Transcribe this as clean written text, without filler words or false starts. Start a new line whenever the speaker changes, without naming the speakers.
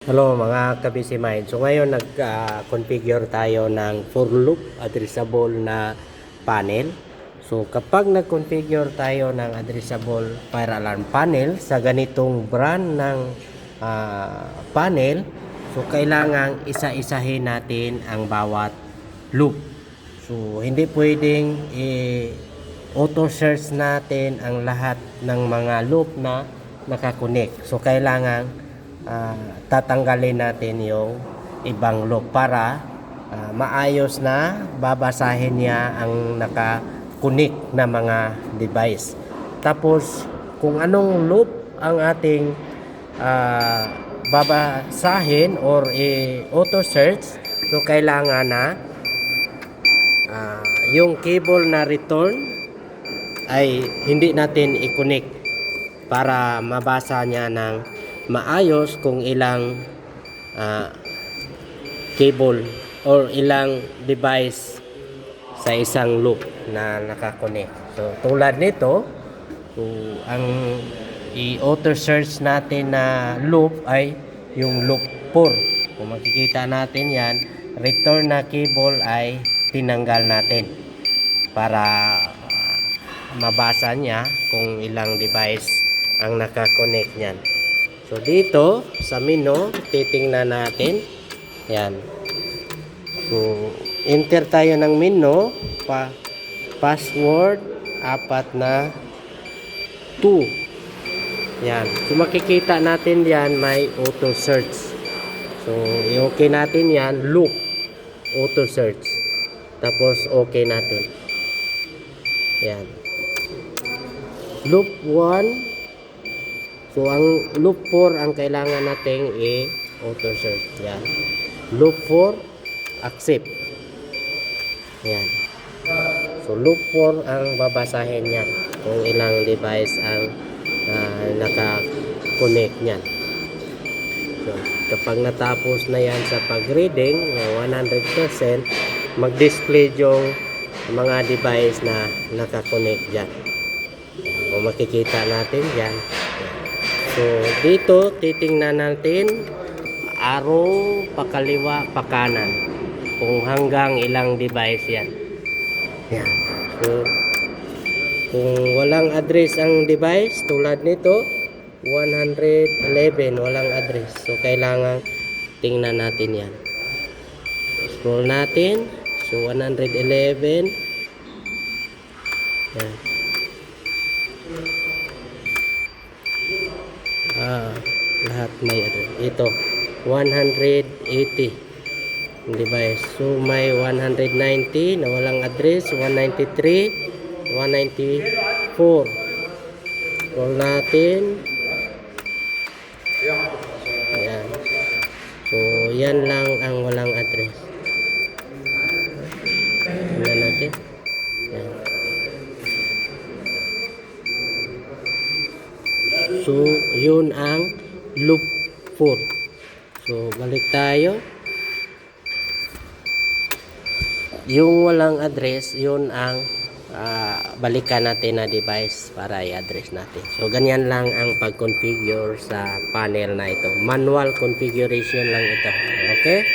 Hello mga ka-busy mind. So ngayon nag-configure tayo ng for loop addressable na panel. So kapag nag-configure tayo ng addressable fire alarm panel sa ganitong brand ng panel, so kailangan isa-isahin natin ang bawat loop. So hindi pwedeng auto search natin ang lahat ng mga loop na nakakonek. So kailangan tatanggalin natin yung ibang loop para maayos na babasahin niya ang nakakunik na mga device. Tapos kung anong loop ang ating babasahin or auto search, so kailangan na yung cable na return ay hindi natin i-connect para mabasa niya ng maayos kung ilang cable or ilang device sa isang loop na nakakonek. So tulad nito, so, ang i-auto search natin na loop ay yung loop 4. Kung makikita natin yan, return na cable ay tinanggal natin para mabasa niya kung ilang device ang nakakonek niyan. So dito sa menu, titingnan natin. Yan. So enter tayo ng menu, password 4 na 2. Yan. So makikita natin diyan may auto search. So i-okay natin yan, loop auto search. Tapos okay natin. Yan. Loop 1. So ang loop 4 ang kailangan nating i-auto search. Yan. Loop 4 accept. Yan. So loop 4 ang babasahin niya kung ilang device ang naka-connect niyan. So kapag natapos na yan sa pag-reading 100%, mag-display yung mga device na naka-connect diyan. Kung makikita natin diyan. So dito titingnan natin arrow pakaliwa pakanan kung hanggang ilang device yan. Yan. So kung walang address ang device tulad nito 111 walang address. So kailangan tingnan natin yan. Scroll natin. So 111. Yan. Lahat may ito 180 device. So may 190 na walang address, 193, 194. Scroll natin. Ayan. So yan lang ang walang address. Tingnan natin. Ayan. So yun ang loop 4. So balik tayo. Yung walang address, yun ang balikan natin na device para i-address natin. So ganyan lang ang pag-configure sa panel na ito. Manual configuration lang ito. Okay?